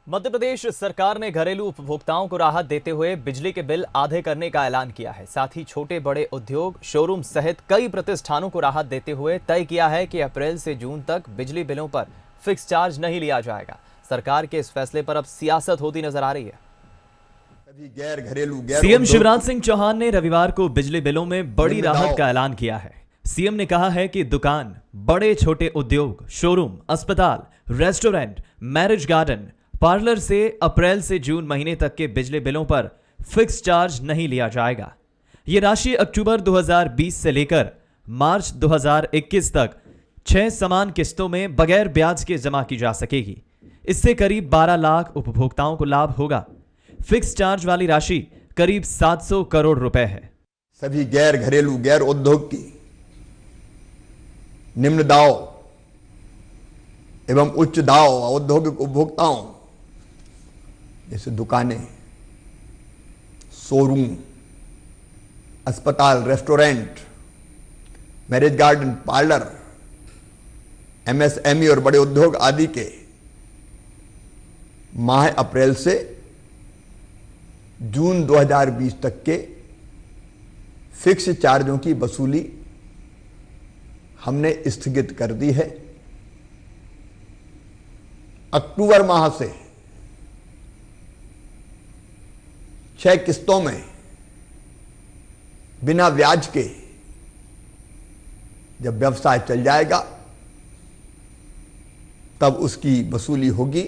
मध्य प्रदेश सरकार ने घरेलू उपभोक्ताओं को राहत देते हुए बिजली के बिल आधे करने का ऐलान किया है। साथ ही छोटे बड़े उद्योग, शोरूम सहित कई प्रतिष्ठानों को राहत देते हुए तय किया है कि अप्रैल से जून तक बिजली बिलों पर फिक्स चार्ज नहीं लिया जाएगा। सरकार के इस फैसले पर अब सियासत होती नजर आ रही है। सीएम शिवराज सिंह चौहान ने रविवार को बिजली बिलों में बड़ी राहत का ऐलान किया है। सीएम ने कहा है कि दुकान, बड़े छोटे उद्योग, शोरूम, अस्पताल, रेस्टोरेंट, मैरिज गार्डन, पार्लर से अप्रैल से जून महीने तक के बिजली बिलों पर फिक्स चार्ज नहीं लिया जाएगा। यह राशि अक्टूबर 2020 से लेकर मार्च 2021 तक 6 समान किस्तों में बगैर ब्याज के जमा की जा सकेगी। इससे करीब 12 लाख उपभोक्ताओं को लाभ होगा। फिक्स चार्ज वाली राशि करीब 700 करोड़ रुपए है। सभी गैर घरेलू, गैर औद्योगिक की निम्न दाव एवं उच्च दाव औद्योगिक उपभोक्ताओं जैसे दुकानें, शोरूम, अस्पताल, restaurant, marriage garden, parlour, MSME और बड़े उद्योग आदि के माह अप्रैल से जून 2020 तक के फिक्स चार्जों की वसूली हमने स्थगित कर दी है। अक्टूबर माह से 6 किस्तों में बिना ब्याज के जब व्यवसाय चल जाएगा तब उसकी वसूली होगी।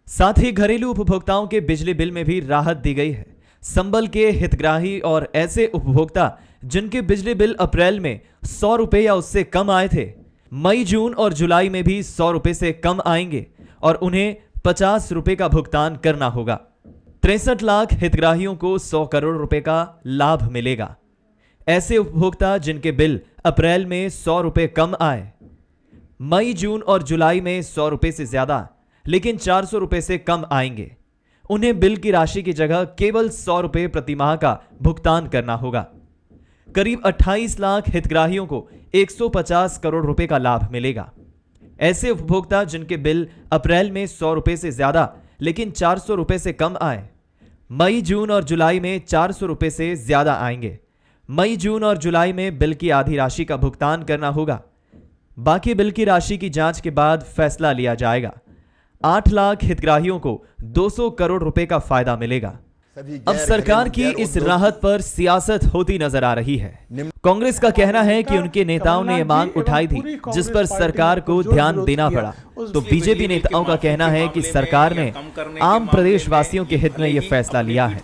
साथ ही घरेलू उपभोक्ताओं के बिजली बिल में भी राहत दी गई है। संबल के हितग्राही और ऐसे उपभोक्ता जिनके बिजली बिल अप्रैल में 100 रुपए या उससे कम आए थे, मई, जून और जुलाई में भी 100 रुपए से कम आएंगे और उन्हें 50 रुपए का भुगतान करना होगा। 63 लाख हितग्राहियों को 100 करोड़ रुपए का लाभ मिलेगा। ऐसे उपभोक्ता जिनके बिल अप्रैल में 100 रुपए कम आए, मई, जून और जुलाई में 100 रुपए से ज्यादा लेकिन 400 रुपए से कम आएंगे, उन्हें बिल की राशि की जगह केवल 100 रुपए प्रति माह का भुगतान करना होगा। करीब 28 लाख हितग्राहियों को 150 करोड़ रुपए का लाभ मिलेगा। ऐसे उपभोक्ता जिनके बिल अप्रैल में 100 रुपए से ज्यादा लेकिन 400 रुपए से कम आए, मई, जून और जुलाई में 400 रुपए से ज्यादा आएंगे, मई, जून और जुलाई में बिल की आधी राशि का भुगतान करना होगा। बाकी बिल की राशि की जांच के बाद फैसला लिया जाएगा। 8 लाख हितग्राहियों को 200 करोड़ रुपए का फायदा मिलेगा। अब सरकार की इस राहत पर सियासत होती नजर आ रही है। कांग्रेस का कहना है कि उनके नेताओं ने यह मांग उठाई थी जिस पर सरकार को ध्यान देना पड़ा। तो बीजेपी नेताओं का कहना है कि सरकार ने आम प्रदेशवासियों के हित में यह फैसला लिया है।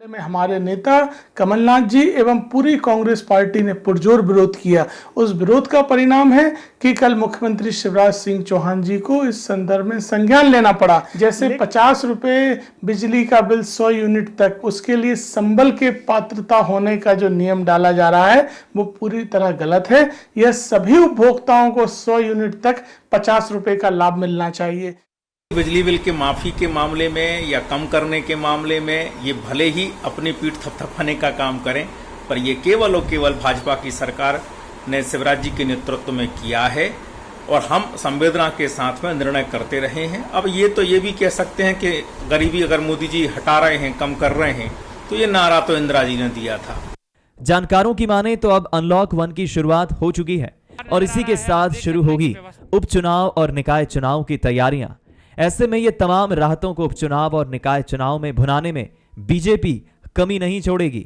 में हमारे नेता कमलनाथ जी एवं पूरी कांग्रेस पार्टी ने पुरजोर विरोध किया। उस विरोध का परिणाम है कि कल मुख्यमंत्री शिवराज सिंह चौहान जी को इस संदर्भ में संज्ञान लेना पड़ा। जैसे 50 रुपए बिजली का बिल 100 यूनिट तक, उसके लिए संबल के पात्रता होने का जो नियम डाला जा रहा है वो पूरी तरह गलत है। यह सभी उपभोक्ताओं को 100 यूनिट तक 50 रुपए का लाभ मिलना चाहिए। बिजली बिल के माफी के मामले में या कम करने के मामले में ये भले ही अपनी पीठ थपथपाने का काम करें, पर ये केवल और केवल भाजपा की सरकार ने शिवराज जी के नेतृत्व में किया है और हम संवेदना के साथ में निर्णय करते रहे हैं। अब ये तो ये भी कह सकते हैं कि गरीबी अगर मोदी जी हटा रहे हैं, कम कर रहे हैं, तो ये नारा तो इंदिरा जी ने दिया था। जानकारों की माने तो अब अनलॉक 1 की शुरुआत हो चुकी है और इसी के साथ शुरू होगी उपचुनाव और निकाय चुनाव की तैयारियां। ऐसे में ये तमाम राहतों को उपचुनाव और निकाय चुनाव में भुनाने में बीजेपी कमी नहीं छोड़ेगी।